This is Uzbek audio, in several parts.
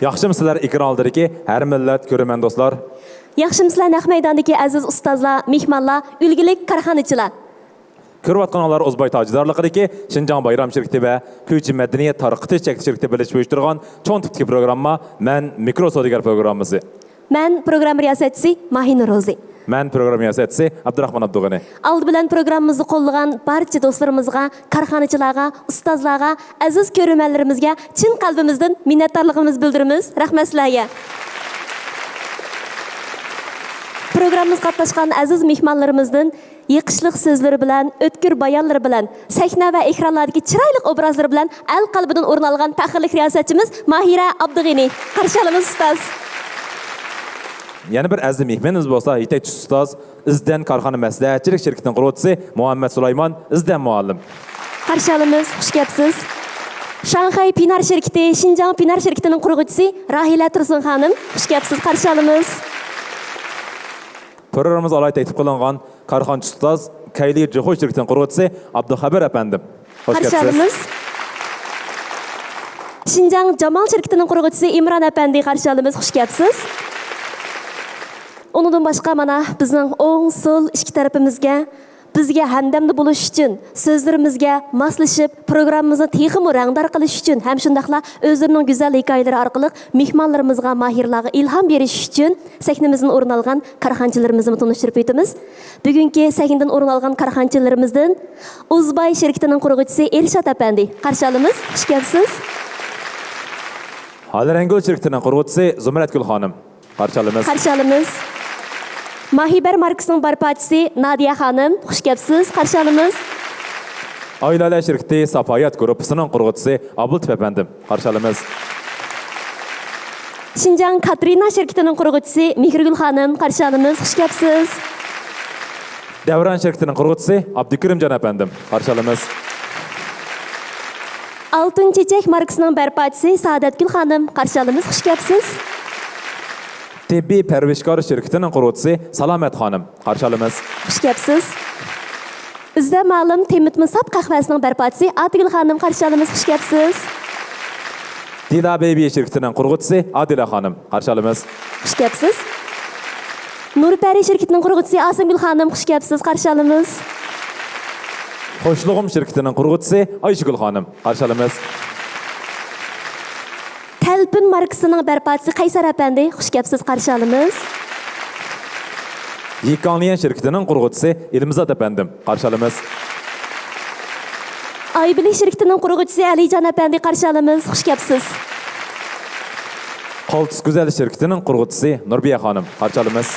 Yaxşımsızlar ekran aldırki her millet görümen dostlar. Yaxşımsızlar naq maydondagi aziz ustozlar, mehmonlar, ulgulik korxonachilar. Көріп атқан Озбай тажыдарлықыдеки Шинжаң Байрам шеркеті ve Köyçi Medeniyet Tarıqıtı Çekti şirketi birleşip uyuşturgan çoğun tipteki programma men Mikro Sodigar programımızı. Men program riyosatchisi Mahin Rozi. Men program riyosatchisi Abdurahman Abdug'ani. Aldı bilan programımızı qo'llagan barcha do'stlarimizga, korxonachilarga, ustozlarga, aziz ko'ruvchilarimizga chin qalbimizdan minnatdorligimizni bildiramiz. Rahmat sizlarga. Programımız qatnashgan aziz mehmonlarimizdan yiqishliq so'zlari bilan, o'tkir bayonlari bilan, sahna va ekranlardagi chiroyli obrazlari bilan el qalbidan o'rin olgan faxrli riyosatchimiz Mahira Abdug'ani. Qarshi olamiz ustoz. Yani bir azim mehmonimiz bo'lsa, yetakchi ustoz, izdan korxona maslahatchilik shirkatining quruvchisi Muhammad Sulayman, izdan muallim. Qarshi olamiz, xush kelibsiz. Shanxay Pinar şirketi, Xinjiang Pinar şirketining quruvchisi Rahila Tursun xonim, xush kelibsiz. Qarshi olamiz. Programımız alay teklif kılıngan korxonchi ustoz Kayli Jihoy şirketining quruvchisi Abduxabir efendim. Hoş Qarshi geldiniz. olamiz. Xinjiang Jamal şirketining quruvchisi Imron efendi, qarshi olamiz, xush kelibsiz. Ondan başqa mana bizning o'ng, so'l ikki tarafimizga bizga hamdamda bo'lish uchun, so'zlarimizga moslashib, programmamizni texmi rangdor qilish uchun, ham shundaqla o'zlarining go'zal hikoyalari orqali mehmonlarimizga, mahirlarga ilhom berish uchun sahnamizdan o'rin olgan korxonchilarimizni tanishtirib o'tamiz. Bugungi sahnadan o'rin olgan korxonchilarimizdan Ozbay şirketining quruvchisi Elshad efendi, qarshi olamiz, xush kelibsiz. Halarangul şirketining quruvchisi Zumratgul xonim. Qarshi olamiz. Qarshi olamiz. Mahiber markasining barpochisi Nadiya xonim, xush kelibsiz. Qarshi olamiz. Oilalar şirketi Safayat gruppasining quruvchisi Abultif efendim. Qarshi olamiz. Xinjiang Katrina şirketining quruvchisi Mehrigul xonim, qarshi olamiz, xush kelibsiz. Davran şirketining quruvchisi Abdukirimjon efendim. Qarshi olamiz. Altın Çiçek markasining barpochisi Saodatgul xonim, qarshi olamiz, xush kelibsiz. Tibbiy Pervishkor şirketining quruvchisi Salomat xonim. Qarshi olamiz. Xush kelibsiz. Bizda ma'lum Temit Musab qahvasining barpochisi Atigul xonim, qarshi olamiz, xush kelibsiz. Dila Baby şirketining quruvchisi Adila xonim. Qarshi olamiz. Xush kelibsiz. Nurpari şirketining quruvchisi Asimgul xonim, xush kelibsiz, qarshi olamiz. Xo'shlig'im şirketining quruvchisi Ayshigul xonim. Qarshi olamiz. Talpin markasining barpochisi Qaysar efendi, xush kelibsiz, qarshi olamiz. Yikanliyan şirketining quruvchisi Ilmizat efendim. Qarshi olamiz. Aybili şirketining quruvchisi Alijon efendi, qarshi olamiz, xush kelibsiz. Qaltis Güzel şirketining quruvchisi Nurbiya xonim. Qarshi olamiz.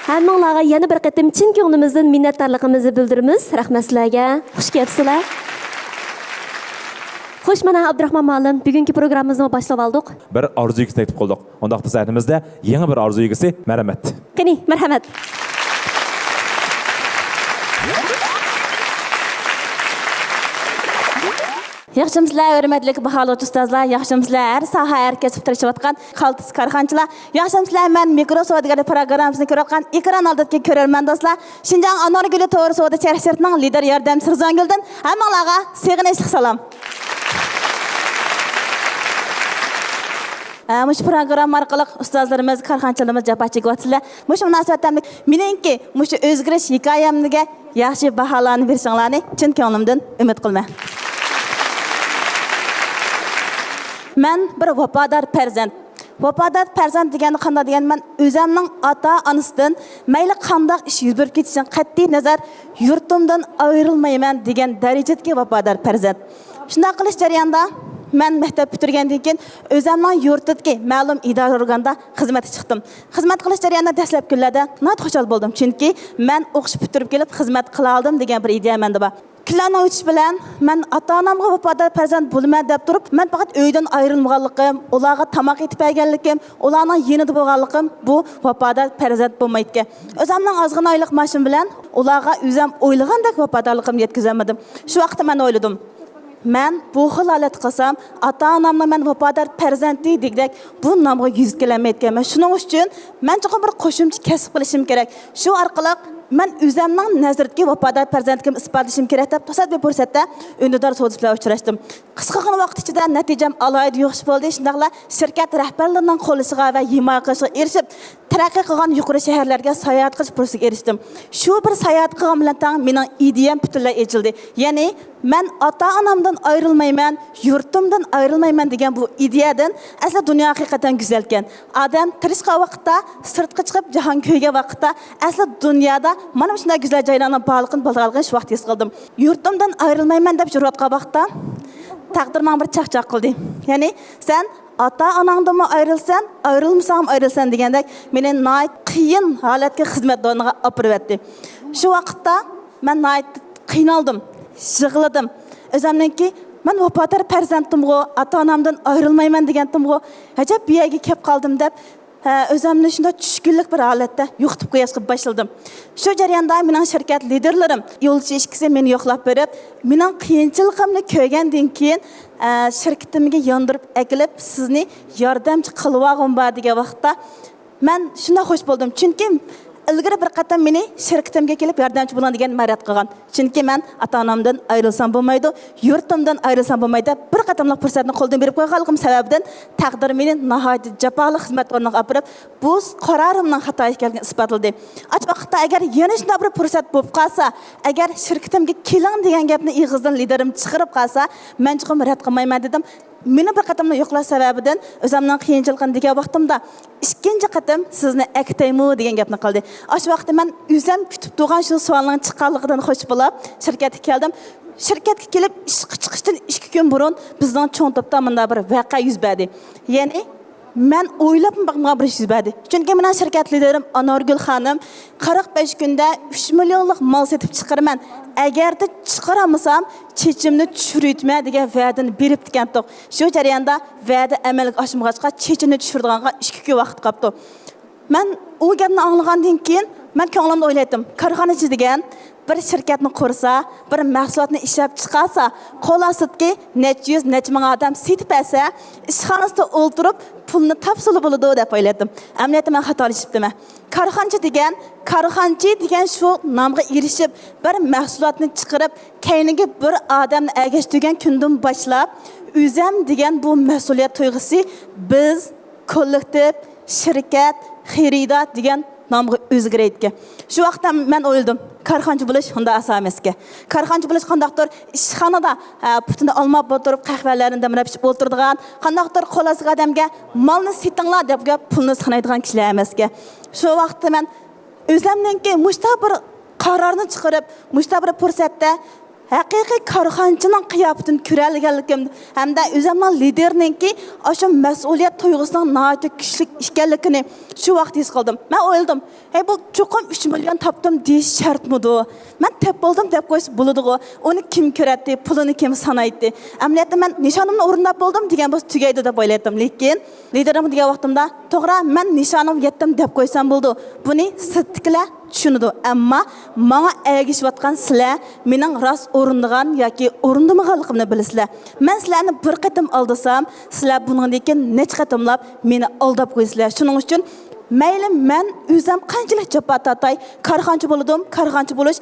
Hammanglarga yana bir qatim chin ko'nglimizdan minnatdorligimizni bildiramiz. Rahmat sizlarga. Xush kelibsizlar. Xo'sh, mana Abdurahmon muallim, bugungi programmamizni boshlab oldik. Bir arzu egisi teklif qildik. Ondaqda sahnimizda yangi bir arzu egisi marhamat. Qani, marhamat. Yaxşımsızlar, hörmətli bahalı ustozlar, yaxşımsızlar, hər sahə, hər kəsib tirişib atqan qaltis karxançılar, yaxşımsızlar, mən Mikro Sodigar proqramımızını görüb atqan ekran aldakı görərmən dostlar, Şinjan Anargülü Toğrı Soda Çərşirtinin lider yardımçısı Rzangüldən həmmanlarga sevinçli salam. Muş program orqali ustozlarimiz, karxanchilarimiz jafo chekyapsizlar. Mush munosabatdan meningki mush o'zgarish hikoyamga yaxshi baholarni berishinglarni chin ko'nglimdan umid qilaman. Men bir vafodor farzand. Vafodor farzand degani qanday degan, men o'zimning ota-onasidan mayli qanday ish yuz berib ketishidan qat'iy nazar yurtimdan ayrilmayman degan darajadagi vafodor farzand. Shunday qilish jarayonida men maktab bitirgandan keyin o'zimning yurtidagi ma'lum idora organda xizmatga chiqdim. Xizmat qilish jarayonida dastlab kunlarda nat xushal bo'ldim, chunki men o'qish bitirib kelib xizmat qila oldim degan bir ideya menda bor. Kunlarni o'tish bilan men ota-onamga vafodor farzand bo'laman deb turib, men faqat uydan ayrilmaganligim, ularga tamoq etib berganligim, ularning yonida bo'lganligim bu vafodor farzand bo'lmaydi. O'zimning ozg'in oylik maoshim bilan ularga o'zim o'ylagandek vafodorligimni yetkazolmadim. Shu vaqtda men o'yladim, men bu xil holat qilsam, ota-onamni men vafodor farzandi degdek bu nomga yuz kelmayotganman. Shuning uchun men cho'qim bir qo'shimcha kasb qilishim kerak. Shu orqali men o'zimning nazarimdagi vafodor farzandligimni isbotlashim kerak deb tasoddifiy fursatda undidor so'z bilan uchrashdim. Qisqagina vaqt ichida natijam alohida yo'qish bo'ldi. Shundaqla shirkat rahbarlarining qo'llashiga va himoya qilishiga erishib, taraqqiy qilgan yuqori shaharlarga sayohat qilish fursatiga erishdim. Shu bir sayohat qilgan bilan tang mening ideyam butunlay echildi. Ya'ni men ota-onamdan ayrılmayman, yurtimdan ayrılmayman degan bu ideyadan asli dunyo haqiqatan go'zal ekan. Odam tirishgan vaqtda, sirtqa chiqib jahon ko'ygan vaqtda asli dunyoda mana shunday go'zal joylarning borlig'ini bilganligini shu vaqt his qildim. Yurtimdan ayrılmayman deb yurayotgan vaqtda taqdir menga bir chaqchaq qildi. Ya'ni sen ota-onangdan ayrılsan, ayrılmasam ayrılsan degandek meni nihoyat qiyin holatga xizmat o'rniga olib berdi. Shu vaqtda men nihoyat qiynaldim. Yig'ladim. O'zimningki men vafodor farzandimga, ota-onamdan ayrılmayman degandim-ku. Ajab bu yerga kelib qoldim deb o'zimni shunday tushkunlik bir holatda yo'qitib qo'yishga boshladim. Shu jarayonda mening shirkat liderlarim yo'lchi ishkisi meni yo'qlab berib, mening qiyinchiligimni ko'rgandan keyin shirkatimga yondirib akilib, sizni yordamchi qilib bor degan vaqtda men shunday xush bo'ldim. Chunki ilgari bir qatam meni shirkatimga kelib yordamchi bo'lan degan ma'rifat qilgan. Chunki men ota-onamdan ayrilsam bo'lmaydi, yurtimdan ayrilsam bo'lmaydi. Bir qatamliq fursatni qo'ldan berib qo'yganligim sababidan taqdir meni nihoyat jafoli xizmat o'rniga olib berib, bu qarorimning xato ekanligini isbotladi. Ach vaqtda agar yana shunday bir fursat bo'lib qolsa, agar shirkatimga keling degan gapni ig'izdan liderim chiqarib qolsa, men chiqib rad qilmayman dedim. Meni bir qatamni yo'qlash sababidan o'zimning qiyinchiligini degan vaqtimda ikkinchi qatam sizni akitaymi degan gapni qildi. O'sha vaqtda men o'zim kutib turgan shu savolning chiqqanligidan xush bo'lib shirkatga keldim. Shirkatga kelib ishga chiqishdan 2 kun burun bizning cho'ng to'pda bunday bir voqea yuz berdi. Ya'ni men o'ylab bakmagan bir ish yuz berdi. Chunki mening shirkat liderim Anorgul xonim 45 kunda 3 millionlik mal setib chiqaraman. Agarda chiqaramasam, chechimni tushirayotma degan va'dani berib ekandik. Shu jarayonda va'da amalga oshmag'achqa chechimni tushirganga 2 kun vaqt qoldi. Men u gapni anglagandan keyin men ko'nglimda o'yladim. Korxonachi degan bir shirkatni qursa, bir mahsulotni ishlab chiqarsa, qo'lasitki necha yuz, necha ming odam setib olsa, ishxonasida o'ltirib pulni topsili bo'ladi deb o'yladim. Amaliyotda men xatolashibdim. Korxonchi degan shu nomga erishib, bir mahsulotni chiqarib, kayniga bir odamni agashtirgan kundan boshlab, o'zim degan bu mas'uliyat tuyg'usi biz kollektiv, shirkat, xaridor degan nomga o'zgaraydi. Shu vaqtda men o'yladim, korxonchi bo'lish unda oson emasga. Korxonchi bo'lish qandaqdir ishxonada putini olmab o'tirib qahvalarni damlab ichib o'tiradigan, qandaqdir qo'lasiga odamga molni setinglar deb pulni sanaydigan kishilar emasga. Shu vaqtda men o'zimningki mushta bir qarorni chiqarib, mushta bir fursatda haqiqiy korxonchining qiyofatini ko'ralganligim hamda o'zimning liderninki o'sha mas'uliyat tuyg'usining nihoyat kuchli ekanligini shu vaqt his qildim. Men o'yladim, bu cho'qim 3 million topdim deyish shartmidi? Men tep bo'ldim deb qo'ysa bo'ladi-ku. Uni kim ko'radi, pulini kim sanaydi? Amaliyotda men nishonimni o'rnab bo'ldim degan bo'lsa tugaydi deb o'yladim. Lekin liderim degan vaqtimda to'g'ri men nishonim yetdim deb qo'ysam bo'ldi. Buni siddiqlar tushunadi. Ammo menga ergishayotgan sizlar mening rost o'rindigan yoki o'rindamaganligimni bilasizlar. Men sizlarni bir qatim aldasam, sizlar bundan keyin necha qatimlab meni aldab qo'ysizlar. Shuning uchun mayli men o'zim qanchalik jabhat tatay korxonchi bo'ldim, korxonchi bo'lish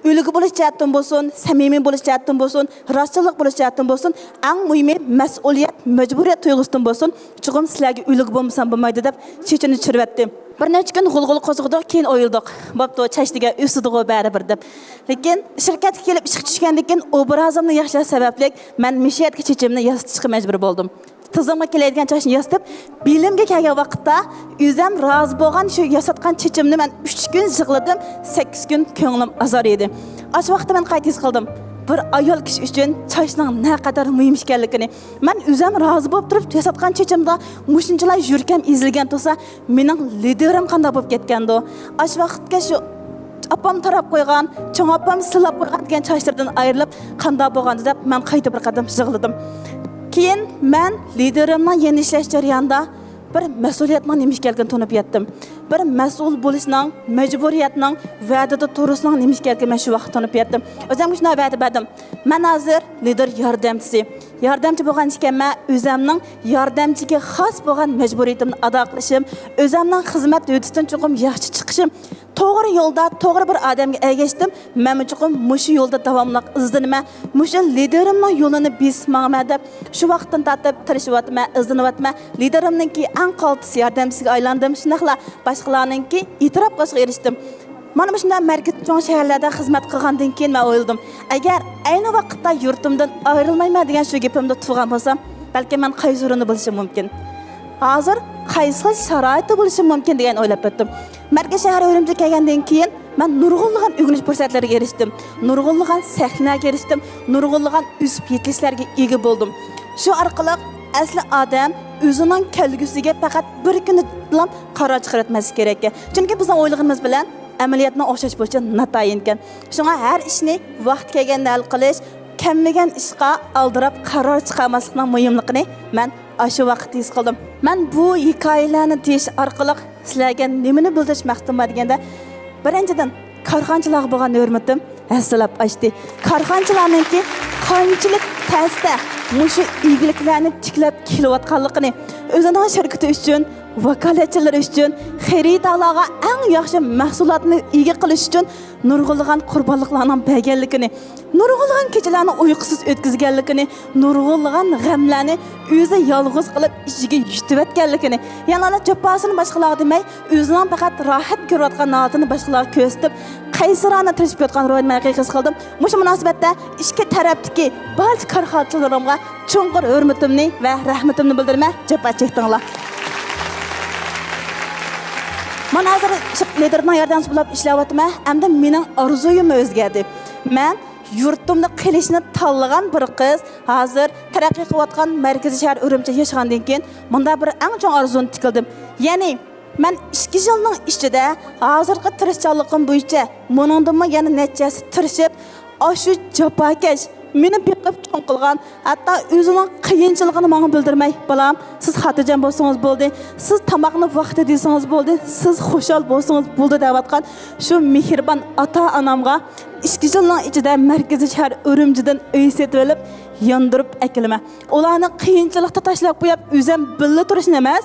Ülgü buluş jihatdan bo'lsin, samimiy bo'lish jihatdan bo'lsin, rostchilik bo'lish jihatdan bo'lsin, eng muhimi mas'uliyat, majburiyat tuyg'usidan bo'lsin. Chuqum sizlarga ülgü bo'lmasam bo'lmaydi deb chechini tushiribdi. Bir necha kun g'ulg'ul qo'zg'adik, keyin o'yildik. Bo'pti, chashdiga o'sidigo baribir deb. Lekin shirkatga kelib ishga tushgandan keyin obrazimni yaxshilash sababli men mishiyatga chechimni yasatishga majbur bo'ldim. Tizimga keladigan chashni yasatib, bilimga kelgan vaqtda o'zim rozi bo'lgan shu yasatgan chechimni men 3 kun yig'ladim, 8 kun ko'nglim azor edi. Osh vaqtda men qayta his qildim. Bir ayol kishi uchun chashning naqadar muhim ekanligini. Men o'zim rozi bo'lib turib yasatgan chechimda mushunchalar yurkam ezilgan bo'lsa, mening liderim qanday bo'lib ketgandi? Osh vaqtga shu apam tarab qo'ygan, cho'ng apam silab qo'ygan degan chashlardan ayrilib qanday bo'lgandi deb men qayta bir qadam yig'ladim. Keyin men liderimning yeni ishlash jarayonida bir mas'uliyatning nima ekanligini tushunib yetdim. Bir mas'ul bo'lishning, majburiyatning, va'dada turishning nima ekanligini men shu vaqt tushunib yetdim. O'zimga shunday va'da berdim. Men hozir lider yordamchisi. yordamchi bo'lgan ekanman, o'zimning yordamchiga xos bo'lgan majburiyatimni ado qilishim, o'zimning xizmat o'tisidan chuqum yaxshi chiqishim, to'g'ri yo'lda to'g'ri bir odamga ergashdim. Men chuqum mushu yo'lda davomli izlanaman. Mushu liderimning yo'lini besmag'man deb shu vaqtdan tortib tirishyapman, izlanyapman. Liderimningki eng qaltis yordamchisiga aylandim. Shunaqla boshqalarningki e'tirof qilishga erishdim. Mana shunday markaz cho'ng shaharlarda xizmat qilgandan keyin men o'yladim, agar ayni vaqtda yurtimdan ayrilmayman degan shu gapimda turgan bo'lsam, balki men qaysi o'rinda bo'lishim mumkin. Hozir qaysi sharoitda bo'lishim mumkin degan o'ylab o'tdim. Markaz shahar Urumchiga kelgandan keyin men nurg'unlagan o'rganish fursatlariga erishdim. Nurg'unlagan sahnaga erishdim. Nurg'unlagan o'sib yetishlarga ega bo'ldim. Shu orqali asli odam o'zining kelgusiga faqat bir kun bilan qaror chiqartmasi kerak. Chunki bizning o'ylaganimiz bilan amaliyotni o'xshash bo'yicha natayin ekan. Shunga har ishni vaqt kelganda hal qilish, kelmagan ishga aldirab qaror chiqarmaslikning muhimligini men shu vaqtda his qildim. Men bu hikoyalarni deyish orqali sizlarga nimani bildirishmoqchiman deganda, birinchidan korxonchilar bo'lgan hurmatim aslab ochdi. Korxonchilarningki qanchalik ta'sda mushu igiliklarni tiklab kelayotganligini, o'zining shirkati uchun, vakolatchilar uchun, xaridorlarga eng yaxshi mahsulotni ega qilish uchun nurg'unlagan qurbonliklarning berganligini, nurg'unlagan kechalarni uyqusiz o'tkazganligini, nurg'unlagan g'amlarni o'zi yolg'iz qilib ichiga yutib-etganligini, yana jafosini boshqalarga demay, o'zining faqat rohat ko'rayotgan holatini boshqalarga ko'rsatib, qaysirona tirishib yotgan ro'yini his qildim. Mushu munosabatda ikki tarafdagi barcha korxonchilarimga cho'nqur hurmatimni va rahmatimni bildirmay jafo chekdinglar. Men hozir liderning yordamchisi bo'lib ishlayapman. Hamda mening orzuyim o'zgardi. Men yurtimda qilishni tanlagan bir qiz hozir taraqqiy qilayotgan markaziy shahar Urumchida yashagandan keyin bunda bir eng chong orzuni tikildim. Ya'ni men 2 yilning ichida hozirgi tirishchanligim bo'yicha monondimmi yana nechasi tirishib, shu jafokash meni biqib cho'ng qilgan, hatto o'zining qiyinchiligini menga bildirmay, "Balam, siz xotirjam bo'lsangiz bo'ldi, siz tomoqni vaqtida desangiz bo'ldi, siz xushal bo'lsangiz bo'ldi" deyotgan shu mehribon ota-onamga 2 yilning ichida markaziy shahar Urumchidan uy setib olib, yondirib akilma. Ularni qiyinchilikda tashlab qo'yib, o'zim billa turishni emas,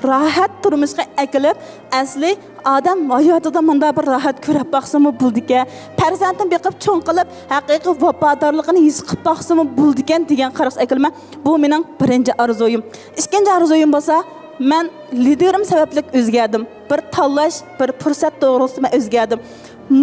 rohat turmushga akilib, asli odam hayotida menda bir rohat ko'rib baqsimi bo'ldi-ki, farzandim biqib cho'ng qilib, haqiqiy vafodorligini his qilib baqsimi bo'ldi-ki degan qarash akilma. Bu mening birinchi orzuyim. Ikkinchi orzuyim bo'lsa, men liderim sababli o'zgardim. Bir tanlash, bir fursat to'g'risida o'zgardim.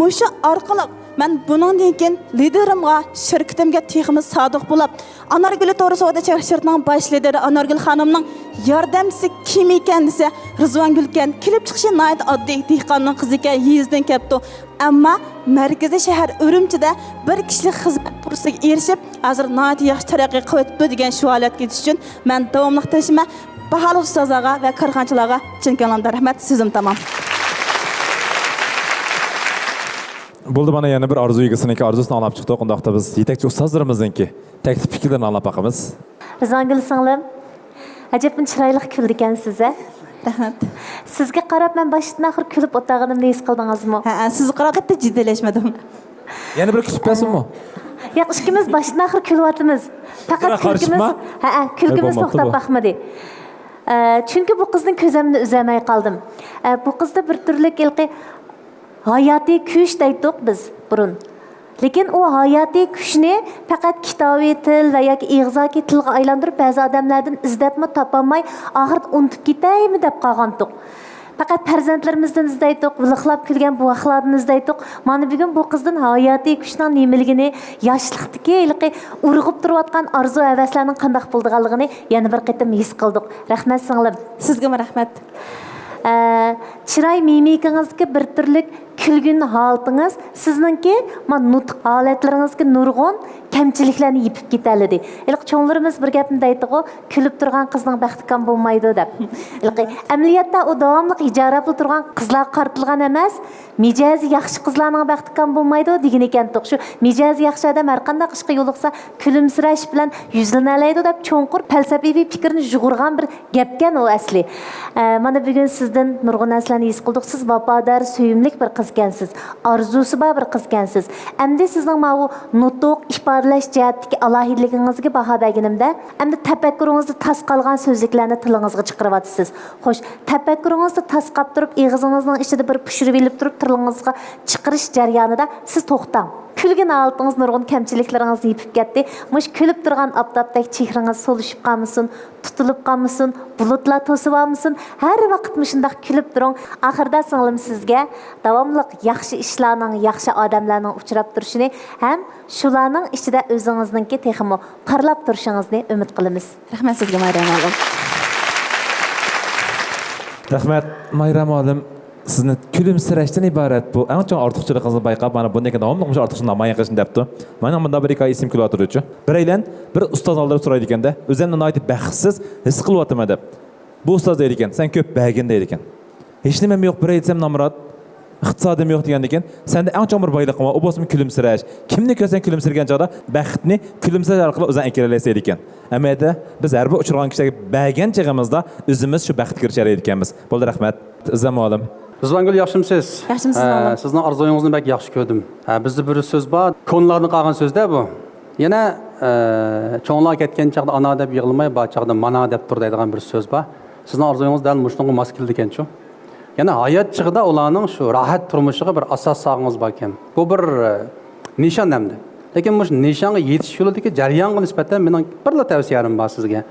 Mushu orqali men buningdan keyin liderimga, shirkatimga teximiz sodiq bo'lib, Anargul to'g'ri savdo shirkatining bosh lideri Anargul xonimning yordamchisi kim ekan desa, Rizvongul ekan. Kelib chiqishi nihoyat oddiy dehqonning qizi ekan, yezdan kelibdi. Ammo markaziy shahar Urumchida bir kishilik xizmat fursatiga erishib, hozir nihoyat yaxshi taraqqiy qilyapti degan shu holatga yetish uchun men davomli tilashima baholi ustozlarga va korxonchilarga chin ko'ngildan rahmat. So'zim tamom. Bo'ldi, mana yana bir orzu egasiniki orzusini olib chiqdik. Undaqda biz yetakchi ustozlarimizningki taklif fikrlarini anglab boqamiz. Rizvongul singlim, ajabin chiroyli kuldi ekan siz-a. Rahmat. Sizga qarab men boshdan oxir kulib o'tganimni his qildingizmi? Ha, sizni qarab katta jiddiylashmadim. Yana bir kuchib bersinmi? Yo'q, ikkimiz boshdan oxir kulyapmiz. Faqat kulgimiz, kulgimiz to'xtab boqmadi. Chunki bu qizning ko'zimni uzamay qoldim. Bu qizda bir turlik ilqi hayati kuch deydik biz burun. Lekin o hayati kuchni faqat kitobiy til va yoki ig'zoki tilga aylantirib ba'zi odamlardan izlabmi topolmay oxirida unutib ketaymi deb qolgandik. Faqat farzandlarimizdan izlaydik, viliqlab kulgan bu vaqtlardan izlaydik. Mana bugun bu qizdan hayati kuchning nimaligini, yoshlikdagi ilqi urg'ib turayotgan arzu havaslarning qanday bo'lganligini yana bir qatam his qildik. Rahmat singlim. Sizga rahmat. Chiroy mimikangizdagi bir turlik kulgun holatingiz sizningki nutq holatlaringizga nurg'un kamchiliklarni yipib ketadi. Ilq cho'nglarimiz bir gapni deydi-ku, kulib turgan qizning baxti kam bo'lmaydi deb. Ilqi amaliyotda u davomli ijarab turgan qizlar qartilgan emas, mijozi yaxshi qizlarning baxti kam bo'lmaydi degan ekan. Shu mijozi yaxshi odam har qanday qishqa yo'liqsa kulimsirash bilan yuzlanalaydi deb cho'nqur falsafiy fikrni jug'urgan bir gapkan u asli. Mana bugun sizdan nurg'un narsalarni his qildik. Siz vafodor, suyimlik bir qiz ekansiz. Arzusi bor bir qiz ekansiz. Endi sizning mana bu nutq ifodalash jihatdagi alohidligingizga baho berganimda, endi tafakkuringizda tas qolgan so'zliklarni tilingizga chiqaryapsiz. Xo'sh, tafakkuringizda tas qolib turib, og'zingizning ichida bir pishirib olib turib, tilingizga chiqarish jarayonida siz to'xtang. Külgün altınız nurgun kemçilikleriniz yipip ketdi. Muş külüp durgan aptapdaki çehriniz soluşup kalmışsın, tutulup kalmışsın, bulutla tosup almışsın. Her vakit mışındak külüp durun. Ahırda sınılım sizge davamlıq yaxşı işlarının, yaxşı adamlarının uçurap duruşunu hem şularının içinde özünüzünki teximi parlap duruşunuzni ümit kılımız. Rahmet sizge Mayram oğlum. Rahmat Mayram oğlum. Sizni kulimsirashdan iborat bu. Eng chong ortiqchiligingizni bayqab, mana bunday davomli ortiqcha namoyon qilishni debdi. Mana bunda bir ikki ism kelaturuvchi. Biraylan bir ustoz oldida so'raydi ekanda, o'zimni nihoyat baxtsiz his qilyapman deb. Bu ustoz deydi ekan, sen ko'p bagin deydi ekan. Hech nimam yo'q, bir aytsam namrod, iqtisodim yo'q degan ekan. Senda eng chong bir boylik bor, u bo'lsa kulimsirash. Kimni ko'rsang kulimsirgan chog'da baxtni kulimsirash orqali o'zing enkalalaysan ekan. Amada biz har bir uchirgan kishiga bagin chig'imizda o'zimiz shu baxtga kirishar ekanmiz. Bo'ldi, rahmat. Izam olim. Rizvangul yaxshimisiz? Yaxshimisiz oğlum. Sizning arzuyingizni bak yaxshi ko'rdim. Bizda bir so'z bor, ko'nlarni qolgan so'zda bu. Yana cho'nglar ketgan chaqda ana deb yig'ilmay, bu chaqda mana deb tur deydigan bir so'z bor. Sizning arzuyingiz dal mushunga mos keldi ekan-ku. Yana hayot chig'ida ularning shu rohat turmushiga bir asos sog'ingiz bor ekan. Bu bir nishon hamda. Lekin mush nishonga yetish yo'lidagi jarayonga nisbatan mening birla tavsiyalarim bor sizga.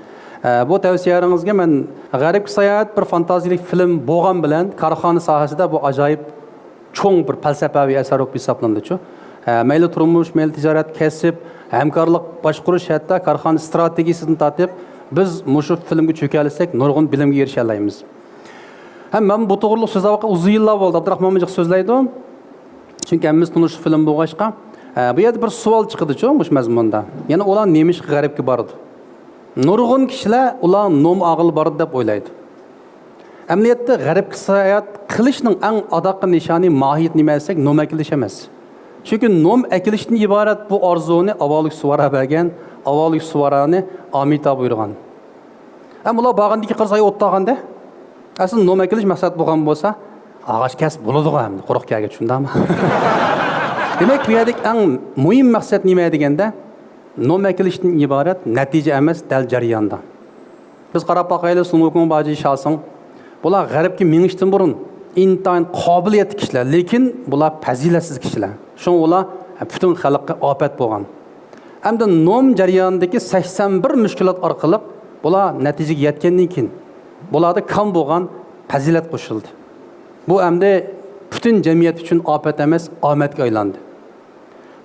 Bu tavsiyalaringizga men G'arib sayohat bir fantaziyalik film bo'lgan bilan korxona sohasida bu ajoyib cho'ng bir falsafaviy asar bo'lib hisoblandi-ku. Mayli turmush, mayli tijorat, kasb, hamkorlik, boshqarish, hatto korxona strategiyasini tatib biz mushu filmga cho'kalisak, nurg'un bilimga erisha olamiz. Ham men bu to'g'riliq so'zlashga uzun yillar bo'ldi. Abdurahmon Mijik so'zlaydi. Chunki biz tunish film bo'lg'achqa, bu yerda bir savol chiqdi-ku, mush mazmunda. Yana ular nemish G'aribga bordi. Nurg'un kishilar ular nom og'il bor deb o'ylaydi. Amaliyotda g'aribga sayohat qilishning eng adaqi nishoni mohiyat nima desak, nom akilish emas. Chunki nom akilishdan iborat bu orzuni avvalik suvara bergan, avvalik suvarani Amitabh buyurgan. Ham ular bag'andagi qirsoy o'tdaganda, aslida nom akilish maqsad bo'lgan bo'lsa, og'ash kasb bo'ladi-ku hamda, quruq kaga tushundingmi? Demak, bu yerdagi eng muhim maqsad nima deganda, nom akilishdan iborat natija emas, dal jarayonda. Biz qarab boqaylik, Sunukun baji şahsın. Bular g'aribga minishdan burun intayin qobiliyatli kishilar, lekin bular fazilatsiz kishilar. Shun ular butun xalqqa ofat bo'lgan. Hamda nom jarayonidagi 81 mushkulot orqali bular natijaga yetgandan keyin bularda kam bo'lgan fazilat qo'shildi. Bu hamda butun jamiyat uchun ofat emas, omadga aylandi.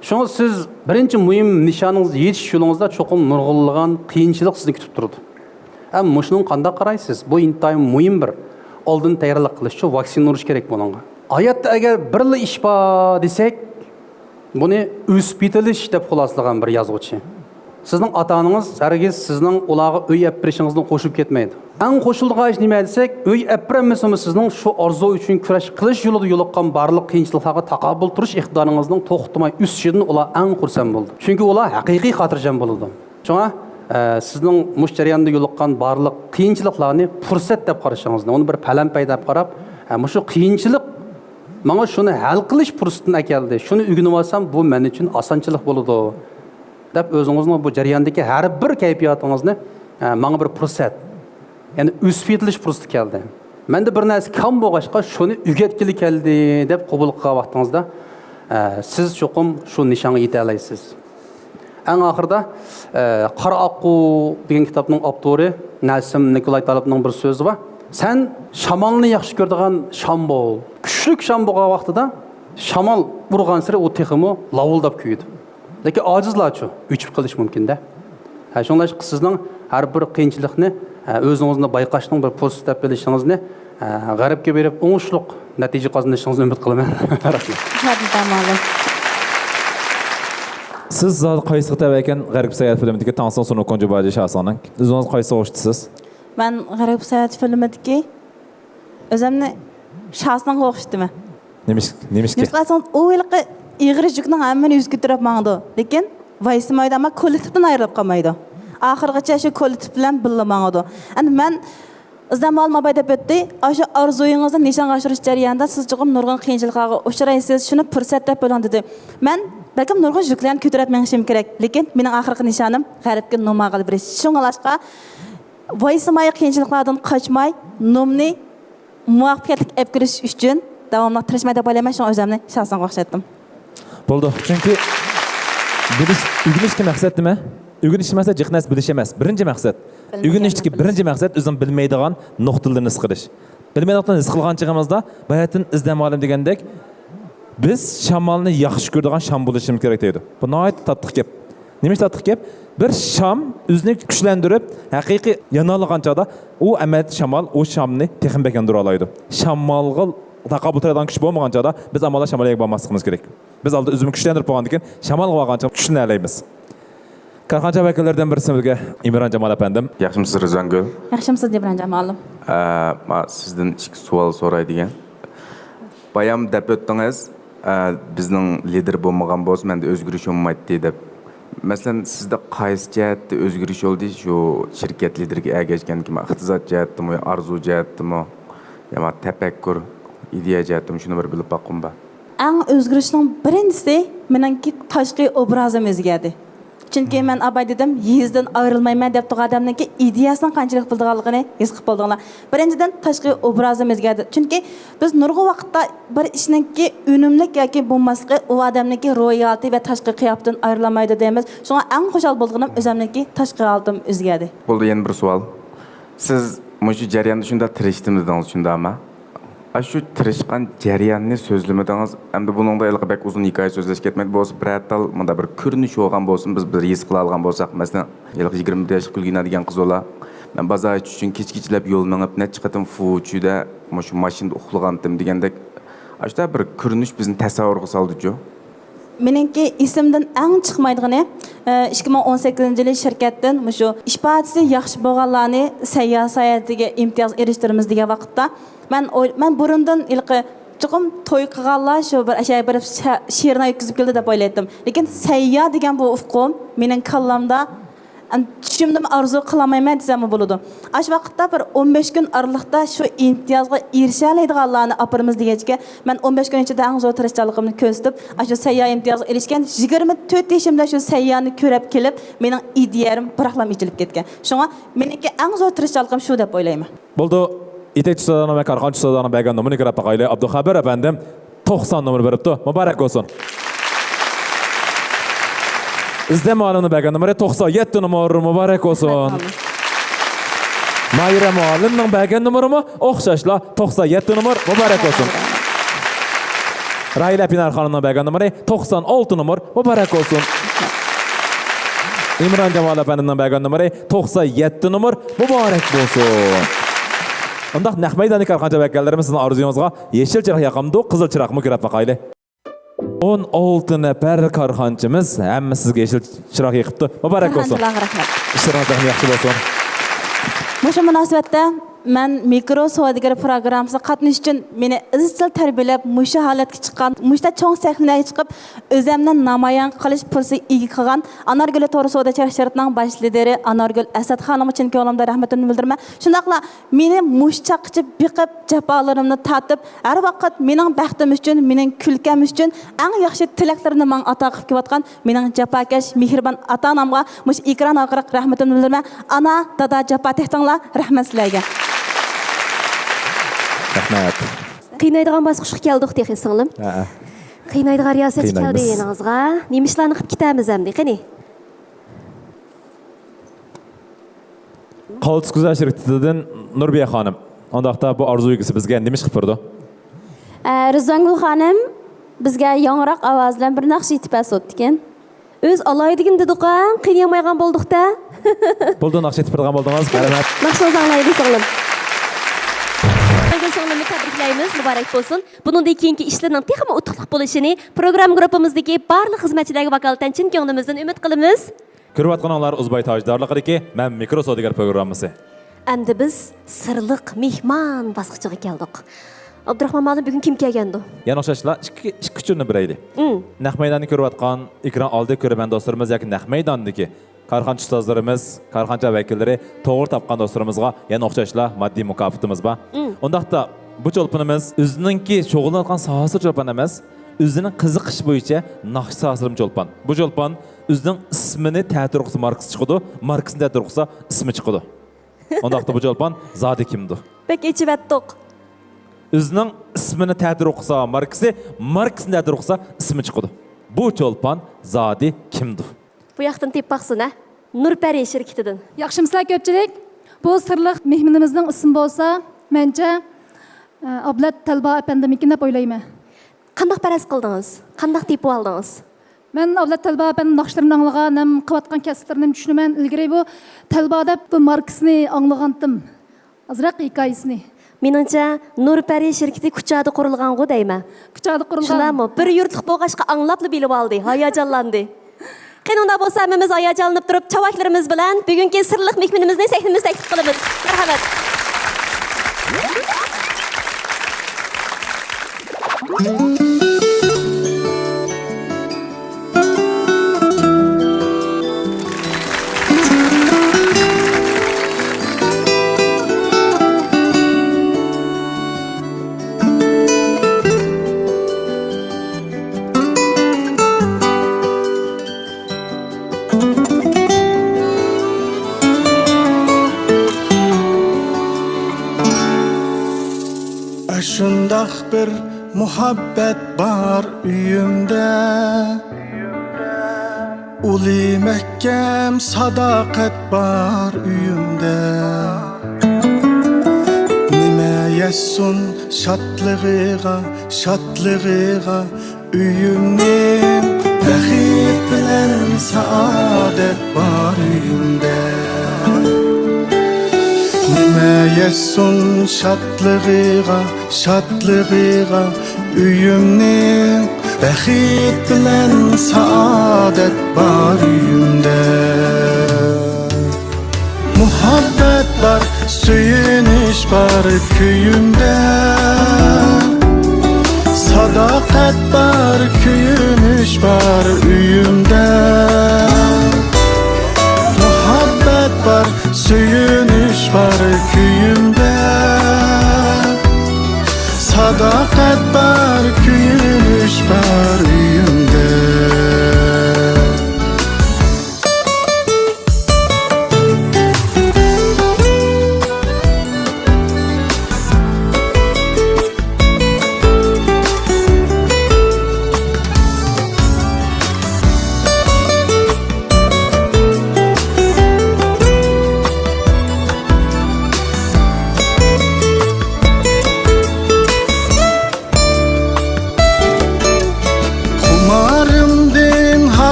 Şunu siz birinci muhim nişanınız yetiş yolunuzda çoğun nurg'ulg'an qiyinchilik sizni kutib turdi. Ama mushunun qanday qaraysiz? Bu intayin muhim bir oldin tayyorlik qilish uchun vaksina urish kerak bunga. Hayotda agar birli ish bor desak, buni o'spitalish deb xuloslagan bir yozuvchi. Sizning ota-onangiz hargiz sizning ularga uy olib berishingizni qo'shib ketmaydi. Eng qo'shilgan ish nima desak, uy olib bermasimi sizning shu orzu uchun kurash qilish yo'lida yo'liqqan barliq qiyinchiliklarga taqobil turish iqtidoringizning to'xtamay o'sishidan ular eng xursand bo'ldi. Chunki ular haqiqiy xotirjam bo'ldi. Shunga sizning mush jarayonda yo'liqqan barliq qiyinchiliklarni fursat deb qarashingizni, uni bir palampay deb qarab, shu qiyinchilik menga shuni hal qilish fursatini keldi. Shuni o'rganib olsam, bu men uchun osonchilik bo'ladi. Deb o'zingizning bu jarayondagi har bir kayfiyatingizni menga bir fursat, ya'ni o'sfitlish fursati keldi. Menda bir narsa kam bo'lg'achqa shuni o'rgatgili keldi deb qabul qilgan vaqtingizda siz cho'qim shu nishonga yeta olasiz. Eng oxirida Qora oqqu degan kitobning avtori Nasim Nikolay Talibning bir so'zi bor. Sen shamolni yaxshi ko'radigan shambol. Kuchli sham bo'lgan vaqtida shamol urgan sira u teximi lavuldab kuydi. Lekin ojizlarchu o'chib qilish mumkin-da. Shunday sizning har bir qiyinchilikni o'zingizni bayqashning bir fursat deb bilishingizni g'aribga berib o'ngishli natija qozonishingizni umid qilaman. Rahmat. Siz zot qaysi kitap ekan G'arib sayohat filmidagi Tanson Sunukun baji şahsının. O'zingiz qaysi o'qitisiz? Ben G'arib sayohat filmidagi o'zimni şahsdan o'qitdim. Nemişki? Nusqason o'yliqi ig'ir yukning hammani o'zgartirib mangdi. Lekin vaysimaydi, ammo kollektivdan ayrilib qolmaydi. Oxirgacha shu kollektiv bilan birga mangdi. Endi men izlama olmabay deb o'tdi. O'sha orzuyingizni nishonga oshirish jarayonida siz chuqur nurg'un qiyinchiliklarga uchraysiz. Shuni fursat deb bo'lan dedi. Men balkim nurg'un yuklarni ko'tarib menishim kerak, lekin mening oxirgi nishonim g'arbga noma qilib berish. Shungalashqa voysimay qiyinchiliklardan qochmay, nomni muvaffaqiyatli olib kirish uchun davomli tirishmay deb o'ylayman. Shuni o'zimni shaxsan o'xshatdim. Bo'ldi. Chunki o'rganishga maqsad nima? O'rganish emas, jiqnas bilish emas. Birinchi maqsad. O'rganishdagi birinchi maqsad o'zim bilmaydigan nuqtalarni his qilish. Bilmaydigan his qilgan chig'imizda bayatdan izlamolim degandek biz shamolni yaxshi ko'radigan sham bo'lishimiz kerak deydi. Bu nihoyat tatbiq gap. Nima tatbiq gap? Bir sham o'zini kuchlantirib, haqiqiy yonolgan chog'da u amaliyat shamol o shamni texnik bekandira oladi. Shamolga taqabul qiladigan kuch bo'lmagan chog'da biz amalda shamolga bormasligimiz kerak. Biz alda o'zimizni kuchlantirib qo'ygandan keyin shamol qilgancha kuchlanalaymiz. Karxancha vakillaridan birisi bizga Imron Jamol apandim. Yaxshimisiz Rizvangul? Yaxshimisiz Imron Jamolim? Men sizdan ikki savol so'raydigan. Bayam deb o'tdingiz, bizning lider bo'lmagan bo'lsa, menda o'zgarish bo'lmaydi deb. Masalan, sizda qaysi jihatda o'zgarish bo'ldi? Shu shirkat lideriga ergashgan kim? Iqtisod jihatdami, arzu jihatdami, yoki tafakkur, ideya jihatdami shuni bir bilib boqim ba. Eng o'zgarishning birinchisi meningki tashqi obrazim o'zgardi. Chunki men abay dedim, yezdan ayrilmayman deb turgan odamningki ideyasini qanchalik bildiganligini his qilib bo'ldinglar. Birinchidan tashqi obrazim o'zgardi. Chunki biz nurg'un vaqtda bir ishningki unumli yoki bo'lmasligi u odamningki ro'yalti va tashqi qiyofatidan ayrilmaydi deymiz. Shunga eng xushal bo'lganim o'zimningki tashqi holatim o'zgardi. Bo'ldi, yana bir savol. Siz mushu jarayonda shunda tirishdim dedingiz, shundami? Shu tirishgan jarayonni so'zlamadingiz. Endi buningda ilg'ibak uzun hikoya so'zlash ketmaydi. Bo'lsa bir atal menda bir ko'rinish bo'lgan bo'lsin, biz bir his qila olgan bo'lsak, masalan, 20 yoshga qilgan degan qiz ola. Men bozor uchun kech-kechlab yo'l mengib, necha qatim fuchida, mushu mashinada uxlagandim degandek, ashta bir ko'rinish bizni tasavvurga soldi-ku. Meningki esimdan eng chiqmaydigani 2018-yili shirkatdan mushu ishbatisi yaxshi bo'lganlarni sayyohatiga imtiyoz erishtiramiz degan vaqtda men burundan ilqi chuqum to'y qilganlar shu bir ashay bir she'rni yetkazib keldi deb o'yladim. Lekin sayyoh degan bu ufqum mening kallamda tushimda arzu qilmayman desam bo'ladi. Ash vaqtda bir 15 kun oralig'da shu imtiyozga erisha oladiganlarni aparamiz degachga men 15 kun ichida eng zo'r tirishchiligimni ko'rsatib, shu sayyoh imtiyozga erishgan 24 yoshimda shu sayyohni ko'rib kelib, mening ideyalarim biraqlam ichilib ketgan. Shunga meniki eng zo'r tirishchiligim shu deb o'ylayman. Bo'ldi. İtek Ustadan ve Karxancha Ustadan bergan nomini ko'rib boqaylik. Abduxabir apandim 90 nomer beribdi. Muborak bo'lsin. İzlemolimni bergan nomeri 97 nomer muborak bo'lsin. Mayra muallimning bergan nomerimi o'xshashla 97 nomer muborak bo'lsin. Rayla Pinar xonimning bergan nomeri 96 nomer muborak bo'lsin. Imron Jamol apanimning bergan nomeri 97 nomer muborak bo'lsin. Undaq naq maydoni karxancha vakillarimiz sizning orzuyingizga yeşil chiroq yoqimdi, qizil chiroqmi ko'rib boqaylik. 16 nafar karxanchimiz hamma sizga yeşil chiroq yoqibdi. Muborak bo'lsin. Ishlaringiz yaxshi bo'lsin. Mushu munosabatda men mikro savdogar programmasida qatnashish uchun meni izchil tarbiyalab, mushu holatga chiqqan, mushta cho'ng sahnaga chiqib, o'zimni namoyon qilish fursati ega qilgan Anargul To'g'ri savdo chaqishtiritining bosh lideri Anargul Asad xonim uchun ko'lamda rahmatimni bildiraman. Shundaqla meni mushchaqchi biqib jafolarimni tatib, har vaqt mening baxtim uchun, mening kulkam uchun eng yaxshi tilaklarimni men ato qilib kelayotgan mening jafokash, mehribon ota-onamga mush ekran orqali rahmatimni bildiraman. Ana, dada jafo tehtinglar, rahmat sizlarga. Rahmat. Qiynaydigan bosqichga keldik deb singlim. Qiynaydigan riyosatga keldi yaningizga. Nima ishlarni qilib ketamiz endi, qani? Qaltis Guzar shirkatidan Nurbiya xonim. Ondaqda bu orzuyingiz bizga nima ish qilib berdi? Rizvangul xonim bizga yangroq ovoz bilan bir naqsh aytib o'tdi ekan. O'z alaydigin dedik-a, qiynayolmaygan boldik-da. Bo'ldi, naqsh aytib bergan bo'ldingiz. Rahmat. Naqshni anglaydi singlim. Singlimni tabriklaymiz, muborak bo'lsin. Buningdan keyingi ishlarning texnik utuqliq bo'lishini program gruppamizdagi barcha xizmatchilarga vakolatan chin ko'nglimizdan umid qilamiz. Ko'rayotganlar O'zbay tojdorligidagi men mikro savdogar programmasi. Endi biz sirliq mehmon bosqichiga keldik. Abdurahmon Ma'lum bugun kim kelgandi? Yana o'xshashlar ikki kunni birayli. Naq maydonni ko'rayotgan ekran oldi ko'rgan do'stlarimiz yoki naq maydondagi Karxançı ustazlarımız, karxançı vəkilləri doğru tapqan dostlarımızға yana oxşaşla maddi mükafatımız var. Ondaqda bu çolpanımız özününki şoğullanğan sahası çolpan emas, özünün qiziqish bo'yicha naqsh sahasırım çolpan. Bu çolpan özünün ismini tətir oxusa markası çıxıdı, markasını tətir oxusa ismi çıxıdı. Ondaqda bu çolpan zadi kimdi? Bek içib etdik. Özünün ismini tətir oxusa markası, markasını tətir oxusa ismi çıxıdı. Bu çolpan zadi kimdi? Bu yaxdan tep baxsın, ha? Nurpari şirketidən. Yaxşımısınızlar köpçülük? Bu sırlıq mehminimizin ismi bolsa, məncə Ablat Talba əpəndimikini dep oylayman. Qandaq pərəz qıldınız? Qandaq tepib aldınız? Mən Ablat Talba əpəndinin naxışlarını anlığan, həm qıvatqan kəsitlərini düşünmən, ilgiri bu Talbada bu markasını anlığandım. Azraq hikayesini. Meningcha Nurpari şirketi Kuchada qurilgan-ku deyman. Kuchada qurilgan. Shundanmi? Bir yurtliq bo'lg'achqa anglabli bilib oldi, hayajonlandi. Qanunda bo'lsa hammamiz hayajonlanib turib, chavaklarimiz bilan bugungi sirliq mehmonimizni sahnamiz taklif qilamiz. Marhamat. Şundaq bir muhabbet var üyümde, uli mehkem sadakat var üyümde. Nime yesun şatlığıga, şatlığıga üyümnim, bəxit bilen saadet var üyümde. Nime yesun şatlığıga, şatlığıga üyümnin, bəxit bilen saadet var üyümde. Muhabbet var, söyünüş var köyümde, sadakat var, köyünüş var üyümde. Muhabbet var, söyünüş var köyümde, sadakat var, köyünüş var üyümde.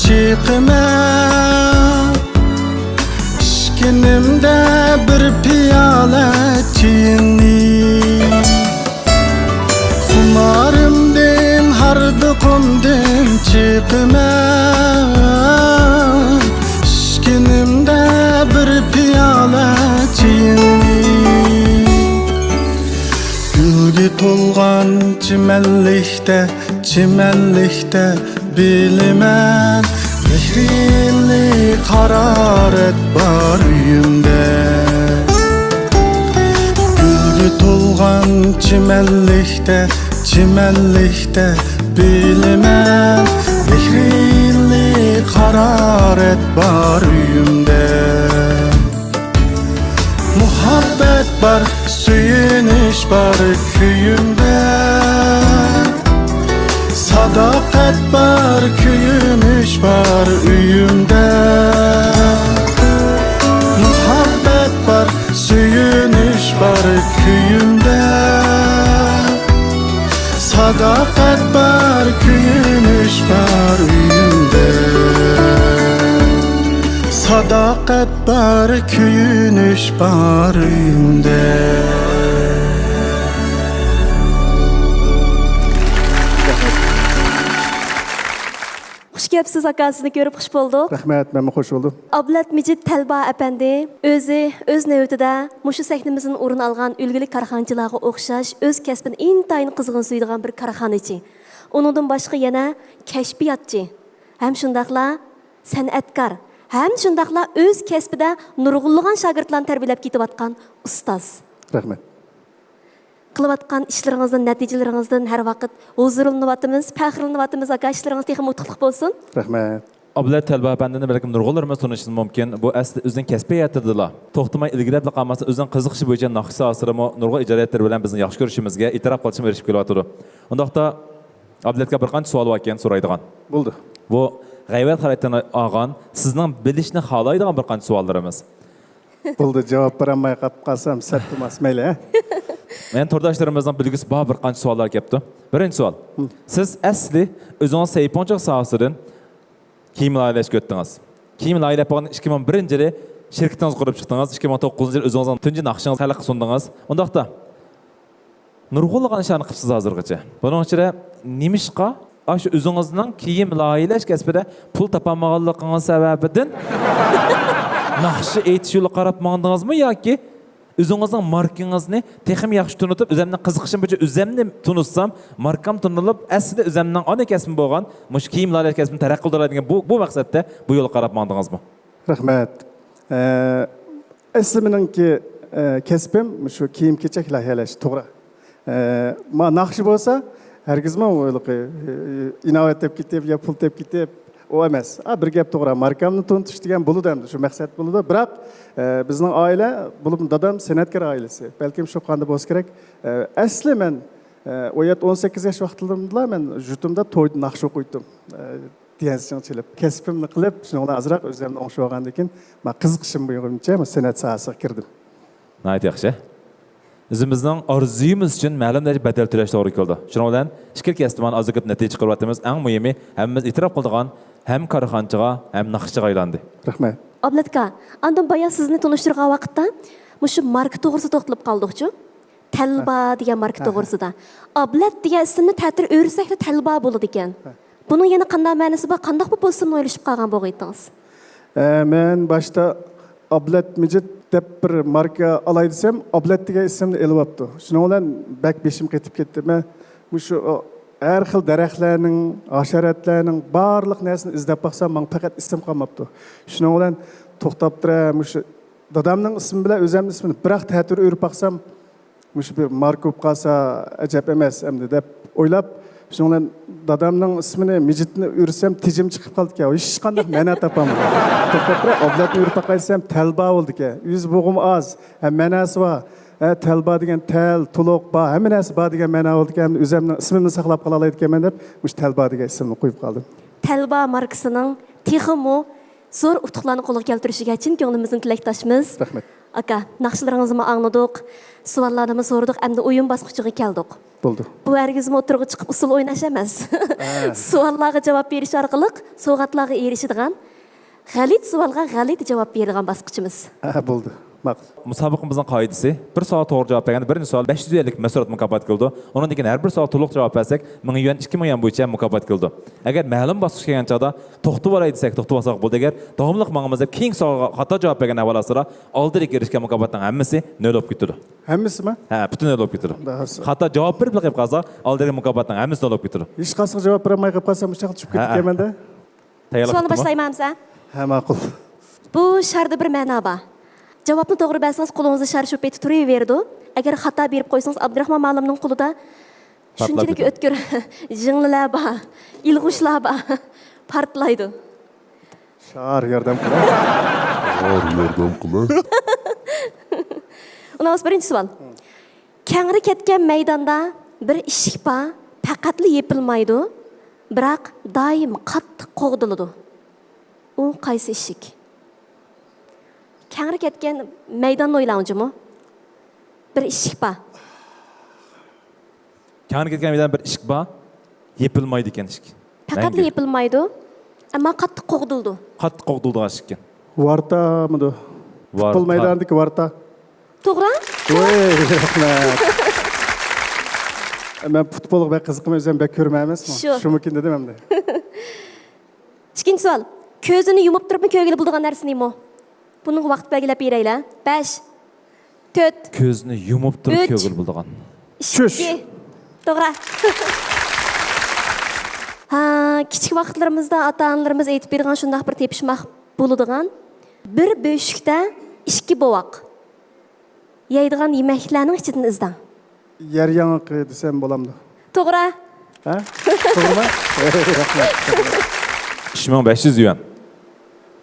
Çıkma İşkinimde bir piyale çiğni, Kumarımdın hardıkımdın çıkma İşkinimde bir piyale çiğni. Gülge tolgan çimellikte, çimellikte bilmem, mehrinli hararet var üyümde. Gülge tolgan çimellikte, çimellikte bilmem, mehrinli hararet var üyümde. Muhabbet var, söyünüş var köyümde, sadakat var, köyümüş var üyümde. Muhabbet var, söyünüş var köyümde, sadakat var, köyümüş var üyümde. Sadakat var, köyünüş var üyümde. Xush kelibsiz akasini ko'rib xush bo'ldik. Rahmat, men xush bo'ldim. Ablat Mijit Talba apandi o'zi o'z navbatida mushu sahnimizning o'rin olgan ulgili korxonchilarga o'xshash o'z kasbini intayin qizg'in suydigan bir korxonachi. Uningdan boshqa yana kashfiyotchi. Ham shundaqla san'atkor, ham shundaqla o'z kasbida nurg'unlagan shogirdlarni tarbiyalab ketayotgan ustoz. Rahmat. Qilayotgan ishlaringizdan, natijalaringizdan har vaqt huzurlanayotimiz, faxrlanayotimiz. Aka, ishlaringiz texnik mutlaq bo'lsin. Rahmat. Abla Talba Efendi'ni belki nurgullarımız tanıştığınız mümkün. Bu aslında özünün kesbi hayatıdırlar. Toxtamay ilgilab qalmasa özünün qiziqishi bo'yicha naqshi asırımı nurgul ijaraatlar bilan bizning yaxshi ko'rishimizga e'tirof qilishim erishib kelyapti. Undaqda Abdullatka bir qancha savol var ekan so'raydigan. Bo'ldi. Bu g'aybat xarakterdan olgan sizning bilishni xohlaydigan bir qancha savollarimiz. Bo'ldi, javob berolmay qolsam satmas mayli, ha? Men turdoshlarimizdan bilgisi bor bir qancha savollar kelibdi. Birinchi savol. Siz asli o'zingiz sayponchiq sohasidan kiyim layihalash o'tdingiz. Kiyim layihalash 2001-yili shirkatingiz qurib chiqdingiz. 2009-yil o'zingizning tunji naqshingizni xalqqa sundingiz. Undaqda nurg'unlagan ishlarni qilibsiz hozirgacha. Buning ichida nimishqa shu o'zingizning kiyim layihalash kasbida pul topolmaganligingiz sababidan naqshi aytish yo'li qarab mangdingizmi yoki o'zingizning markangizni texnik yaxshi tunutib, o'zimning qiziqishim bo'yicha o'zimni tunutsam, markam tunilib, aslida o'zimning ona kasbim bo'lgan, mush kiyim layihalash kasbini taraqqiy qildiradigan bu maqsadda bu yo'lga qarab mangdingizmi? Rahmat. Asliminingki kasbim shu kiyim-kechak layihalash, to'g'ri. Ma naqshi bo'lsa, hargizmi o'yliqi inovat deb ketib, yo pul deb ketib, o emas. Bir gap to'g'ri, markamni tuntish degan bo'ladi endi, shu maqsad bo'ladi. Biroq bizning oila, bo'lib dadam san'atkor oilasi. Balkim shu qanda bo'lsa kerak. Asli men 18 yosh vaqtida men jutumda to'yda naqsh o'qiydim. Diyansing chilib, kasbimni qilib, shunga azroq o'zimni o'xshab olgandan keyin men qiziqishim bo'yicha san'at sohasiga kirdim. Nayt yaxshi. O'zimizning orzuyimiz uchun ma'lum darajada badal to'lash to'g'ri keldi. Shuning bilan ishkil kasbdan oziq natija chiqaryapmiz. Eng muhimi, hammamiz e'tirof qiladigan hem korxonchiga, hem naqshchiga aylandi. Rahmat. Ablatka, andan bayağı sizni tanıştırgan vaqtda mushu marka to'g'risida to'xtalib qoldik-chu. Talba degan marka to'g'risida. Ablat degan ismni ta'tir o'rsakda talba bo'ladi ekan. Buning yana qanday ma'nosi bor, qanday bo'lsin o'ylashib qolgan bo'g'aydingiz? Men boshda Ablat Mijit deb bir marka olay desam, Ablat degan ismni elibapti. Shuning bilan bak beshim ketib ketdi. Men mushu her xil daraxtlarning, hasharatlarning barliq narsani izlab baqsam, men faqat ism qolmabdi. Shuning bilan to'xtab turam, mushu dadamning ismi bilan o'zimning ismini biroq ta'tir o'rib baqsam, mushu bir marka bo'lib qolsa ajab emas endi deb o'ylab, shuning bilan dadamning ismini Mijitni o'rsam tijim chiqib qoldi-ku. Hech qanday ma'no topolmadim. To'xtab turib, Ablat o'rib baqaysam talba bo'ldi-ku. Yuz bo'g'im oz, ma'nosi bor. Talba degan tal, to'liq ba, hamma narsa ba degan ma'no oldi ekan. O'zimning ismimni saqlab qola oladiganman deb, mush talba degan ismni qo'yib qoldim. Talba markasining texmo zo'r utuqlarni qo'lga keltirishiga chin ko'nglimizdan tilakdoshmiz. Rahmat. Aka, naqshlaringizni angladik, savollarni so'radik, endi o'yin bosqichiga keldik. Bo'ldi. Bu hargizmi o'tirg'i chiqib usul o'ynash emas. Savollarga javob berish orqali sovg'atlarga erishadigan, g'alit savolga g'alit javob beradigan bosqichimiz. Bo'ldi. Maqul. Musobaqamızın qoidasi bir soat to'g'ri javob berganda birinchi savol 550 masorat mukofot keldi. Undan keyin har bir soat to'liq javob bersak 1000 yuan 2000 yuan bo'yicha mukofot keldi. Agar ma'lum bosqich kelgan chog'da to'xtab olay desak, to'xtab olsak bo'ldi. Agar davomliq mangimiz deb keng savolga xato javob bergan avalasira oldirik erishgan mukofotning hammasi nol bo'lib ketdi. Hammasimi? Ha, butun nol bo'lib ketdi. Xato javob berib qilib qolsa, oldirik mukofotning hammasi nol bo'lib ketdi. Hech qanday javob bermay qolib qolsam, mushaqil tushib ketganman-da. Savolni boshlaymanmiz ha? Ha, ma'qul. Bu sharda bir ma'no bor. Javobni to'g'ri bersangiz qo'lingizni shar shu paytda turaverdi. Agar xato berib qo'ysangiz, Abdurahmon ma'lumning qo'lida shunchalik o'tkir jinglilar bor, ilg'ushlar bor, partlaydi. Shar yordam qilay. Unamas birinchi savol. Kangri ketgan maydonda bir eshik bor, faqatli yepilmaydi, biroq doim qattiq qo'g'diladi. U qaysi eshik? Kangri ketgan maydonni o'ylanjimi? Bir eshik bor. Kangri ketgan maydonda bir eshik bor, yepilmaydi ekan eshik. Faqatli yepilmaydi, ammo qattiq qo'g'dildi. Qattiq qo'g'dildi eshikka. Vartamidi? Futbol maydonidagi varta. To'g'ri? Voy, rahmat. Men futbolga bek qiziqim, o'zim bek ko'rmayapman. Shu mumkin dedim endi. Ikkinchi savol. Ko'zini yumib turibmi, ko'ngli bo'lgan narsa nima? Buning vaqt belgilab beraylar. 5 4 Ko'zni yumib turib ko'ngil bo'lgan. Shush. To'g'ri. Kichik vaqtlarimizda ota-onalarimiz aytib bergan shundoq bir tepishmoq bo'ladigan bir böshükdə ikki bovoq yeydigan yeməklərning ichidan izlang. Yer yanıqı desem bo'lamdi. To'g'ri. Ha? To'g'rimi? Rahmat. 3500 yuan.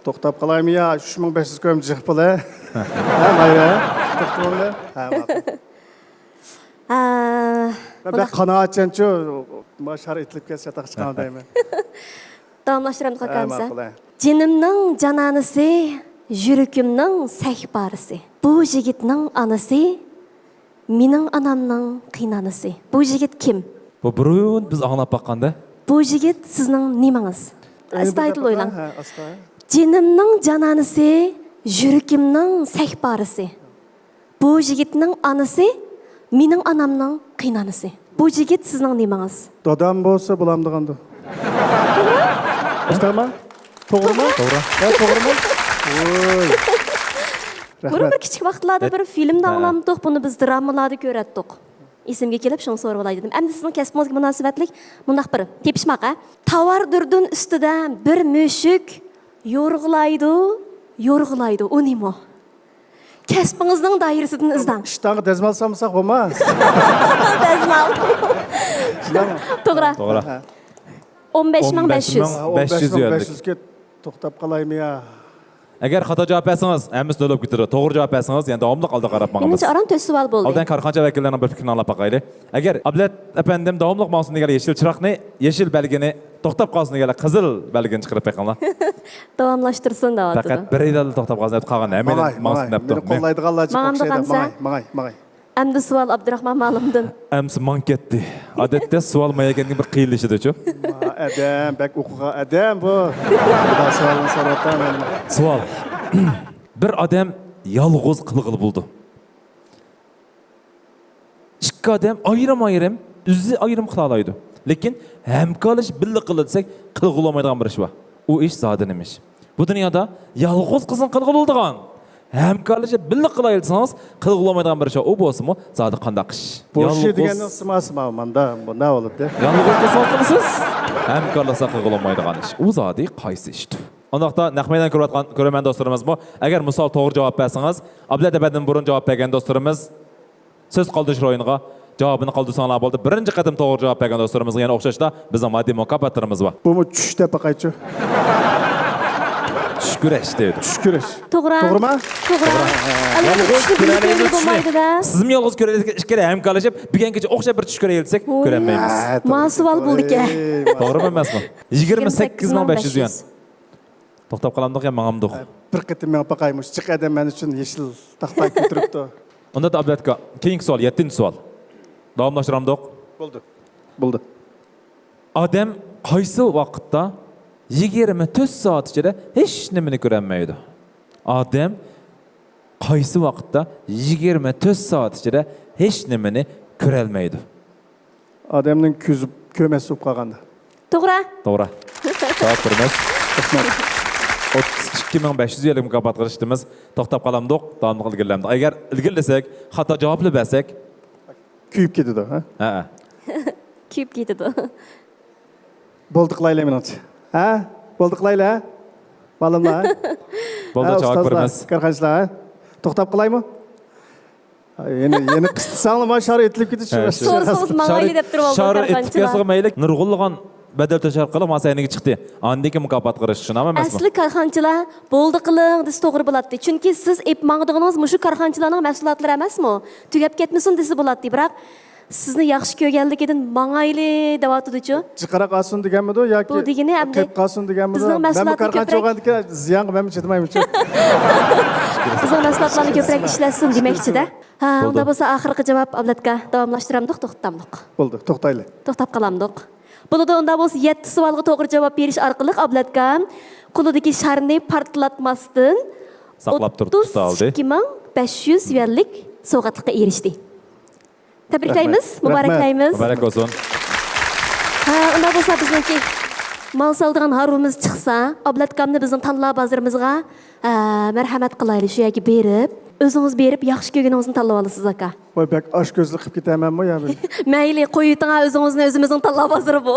To'xtab qolaymi ya? 3500 ko'm jiq pula. Ha, mayra. To'xtamda. Ha, ma'qul. Ben qanoatchanchu, mashar etilib ketsa taq chiqaman deyman. Davomlashtiramdi Ha, qakamsa. ma'qul. Jinimning jananisi, yuragimning sahbarisi. Bu yigitning anasi, mening anamning qiynanisi. Bu yigit kim? Bu burun biz anglab baqqanda. Bu yigit sizning nemangiz? Astoydil o'ylang. Ha, astoydil. Jinimning jananisi, yuragimning sahbarisi. Bu yigitning anasi, mening anamning qiynanisi. Bu yigit sizning nemangiz? Dadam bo'lsa bo'lamdigandi. To'g'rimi? To'g'rimi? To'g'ri. Ha, to'g'rimi? Voy. Bunu bir kichik vaqtlarda bir filmda anglamdik, buni biz dramalarda ko'ratdik. Esimga kelib shuni so'rab olay dedim. Endi sizning kasbingizga munosabatlik mundaq bir tepishmaqa. Tovar durdun ustida bir mushuk yo'rg'laydi, u nima? Kasbingizning doirasidan izlang. İştahı dezmal samsak olmaz. Dazmal. To'g'ri. To'g'ri. 15500. 500 yuanlik. 500 ga to'xtab qolaymi ya? Agar xato javob bersangiz, hammasi to'lab ketadi. To'g'ri javob bersangiz, yana davomli oldi qarab maqamiz. Menimcha aram 4 savol bo'ldi. Aldan korxoncha vakillarining bir fikrini anglab baqaylik. Agar Ablat apandim davomli mavsum degan yeshil chiroqni, yeshil belgini to'xtab qolsin degan qizil belgini chiqarib qo'yganlar. Davomlashtirsin deyapti. Faqat bir yilda to'xtab qolsin deb qolgan. Hamma mavsum deb Meni qo'llaydiganlar Ma'amda qansa? Mangay. Endi savol Abdurahmon ma'lumdan. Amsi man ketdi. Odatda savol mayaganga bir qiyilishidi-chu. Adam, bak o'qigan adam bu. Xudo savolini so'rayapman. Savol. Bir odam yolg'iz qilg'il bo'ldi. Ikki odam ayrim o'zi ayrim qila oladi. Lekin hamkorlash birga qilib desak, qilg'il olmaydigan bir ish bor. U ish zodin emish. Bu dunyoda yolg'iz qizning qilg'il bo'ldigan. Hamkorlashib birga qilayotsangiz, qilg'il olmaydigan bir ish u bo'lsa-mu, zodi qandaq ish. Bu ish deganning simasi manda bu nima bo'libdi? Yolg'iz qilsa qilasiz. Hamkorlasa qilg'il olmaydigan ish. U zodi qaysi ishdir? Ondaqda naqmaydan ko'rayotgan do'stlarimiz bu. Agar misol to'g'ri javob bersangiz, Ablat abadan burun javob bergan do'stlarimiz so'z qoldirish o'yiniga javobini qoldirsanglar bo'ldi. Birinchi qatim to'g'ri javob bergan do'stlarimizga yana o'xshashda bizning moddiy mukofotlarimiz bor. Bu tushda paqaychi. Tushkurash deydi. Tushkurash. To'g'ri. To'g'rimi? To'g'ri. Albatta bo'lmaydi-da. Sizmi yolg'iz ko'rayotgan ish kerak hamkorlashib, bugun kecha o'xshab bir tush ko'rayotsak, ko'rolmaymiz. Mas'ul bo'ldi-ki. To'g'rimi emasmi? 28500 yuan. To'xtab qolamdiq ya ma'amdiq. Bir qitim men paqaymish. Chiqadi men uchun yeshil taxtay ko'tiribdi. Unda da Ablatka keyingi savol, 7-savol. Davomlashtiramdiq. Bo'ldi. Odam qaysi vaqtda 24 soat ichida hech nimani ko'rolmaydi? Odam qaysi vaqtda 24 soat ichida hech nimani ko'rolmaydi? Odamning ko'zi ko'masi bo'lib qolganda. To'g'ri. To'g'ri. Javob beramiz. 32500 yillik mukofot qilishdimiz. To'xtab qolamdiq, davom qilganlarimiz. Agar ilgirlasak, xato javobli bersak, kuyib ketadi, ha? Ha. Kuyib ketadi. Bo'ldi qilaylar menimcha. Ha? Bo'ldi qilaylar, ha? Ma'lumlar. Bo'ldi javob beramiz. Qarqashlar, ha? To'xtab qilaymi? Yeni qistisanglar men shar etilib ketish. So'rasiz mangayli deb turib oldi. Shar etib kelsa maylik, nurg'ulg'on badal tashar qilib masayniga chiqdi. Andiki mukofot qilish uchun emasmi? Asli korxonchilar bo'ldi qiling desa to'g'ri bo'ladi. Chunki siz epmangdingiz mushu korxonchilarning mahsulotlari emasmi? Tugab ketmasin desa bo'ladi. Biroq sizni yaxshi ko'rganligidan mangayli deyotdi-chu. Chiqara qolsin deganmidi yoki Bu degani hamda qilib qolsin deganmidi? bizning Men mahsulotni korxonchi bo'lgandika ziyon qilmayman, chidmayman-chu. Bizning mahsulotlarni ko'proq ishlatsin demoqchi-da. Ha, unda bo'lsa oxirgi javob Ablatga davomlashtiramdiq, to'xtamdiq. Bo'ldi, to'xtaylik. To'xtab qolamdiq. Bunda unda bo'lsa 7 savolga to'g'ri javob berish orqali Ablatga qo'lidagi sharni portlatmasdan Saqlab turib oldi. 22500 yuanlik sovg'atlikka erishdi. Tabriklaymiz, muboraklaymiz. Muborak bo'lsin. Ha, unda bo'lsa bizniki mal soldigan harumimiz chiqsa, Ablatkamni bizning tanlov bozorimizga marhamat qilaylik, shu yerga berib, o'zingiz berib yaxshi ko'rganingizni tanlab olasiz aka. Voy bak oshko'zlik qilib ketamanmi yo? Mayli, qo'yiting o'zingizni o'zimizning tanlov bozori bu.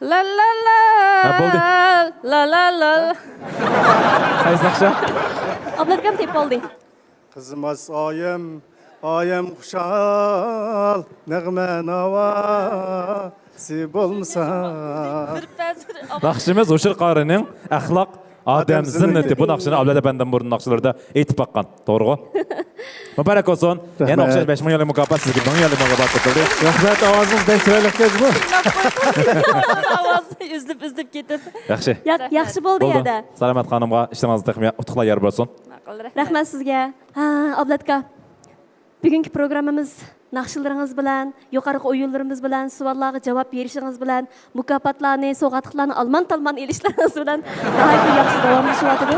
La la la. Ha, bo'ldi. La la la. Qaysi naqsha? Ablatkam tep oldi. Qizmas oyim xushal, nag'ma navosi bo'lsa. Naqshimiz o'shir qorining axloq odam zinnati. Bu naqshini avlada bandan burun naqshlarda aytib baqqan. To'g'ri-ku? Muborak olsun. Yana o'xshash 5000 yillik mukofot sizga 1000 yillik mukofot berildi. Rahmat, ovozingiz chiroyli ekan. Ovozi üzülüp ketdi. Yaxshi. Yaxshi bo'ldi Bo'ldi. ya. Salomat xonimga ishingizda utuqlar yor bo'lsin. Rahmat sizga. Ha, Ablatka. Bugungi programmamiz naqshlaringiz bilan, yuqori o'yinlarimiz bilan, savollarga javob berishingiz bilan, mukofotlarni, sovg'atliqlarni alman-talman elishlaringiz bilan nihoyatda yaxshi davomlashyapti.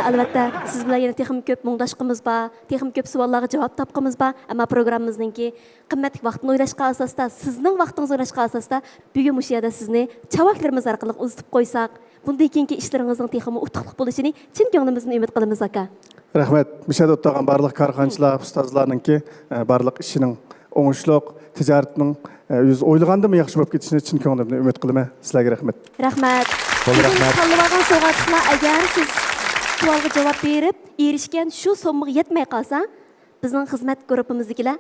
Albatta, siz bilan yana texnik ko'p mungdashqimiz bor, texnik ko'p savollarga javob topqimiz bor, ammo programmamizningki qimmatli vaqtni o'ylashga asosda, sizning vaqtingizni o'ylashga asosda bugun mush yerda sizni chavaklarimiz orqali uzitib qo'ysak, bunday keyingi ishlaringizning texmi utuqli bo'lishini chin ko'nglimizdan umid qilamiz aka. Rahmat. Mishada o'tgan barliq korxonchilar, ustozlarningki barliq ishining o'ngishliq, tijoratning o'zi o'ylagandimi yaxshi bo'lib ketishini chin ko'nglimdan umid qilaman. Sizlarga rahmat. Rahmat. Bo'ldi, rahmat. Tanlagan sovg'atlar agar siz savolga javob berib, erishgan shu summaga yetmay qolsa, bizning xizmat guruhimizdagilar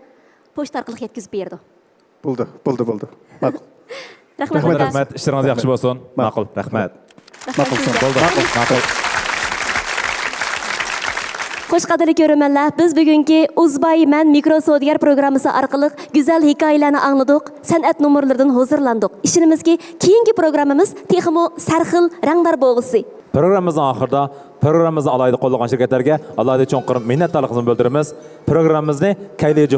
pochta orqali yetkazib berdi. Bo'ldi. Ma'qul. Rahmat. Rahmat. Ishlaringiz yaxshi bo'lsin. Ma'qul. Rahmat. Ma'qulsan. Bo'ldi. Ma'qul. Xo'sh qadrli ko'rmanlar, biz bugungi Uzbay man mikro savdogar programmasi orqali go'zal hikoyalarni angladik, san'at nomerlaridan huzurlandik. Ishimizki, keyingi programmamiz texmo sarxil rangdor bo'lg'isi. Programmamizning oxirida programmamizni alayda qo'llagan shirkatlarga alayda cho'nqir minnatdorligimizni bildiramiz. Programmamizni Kayleji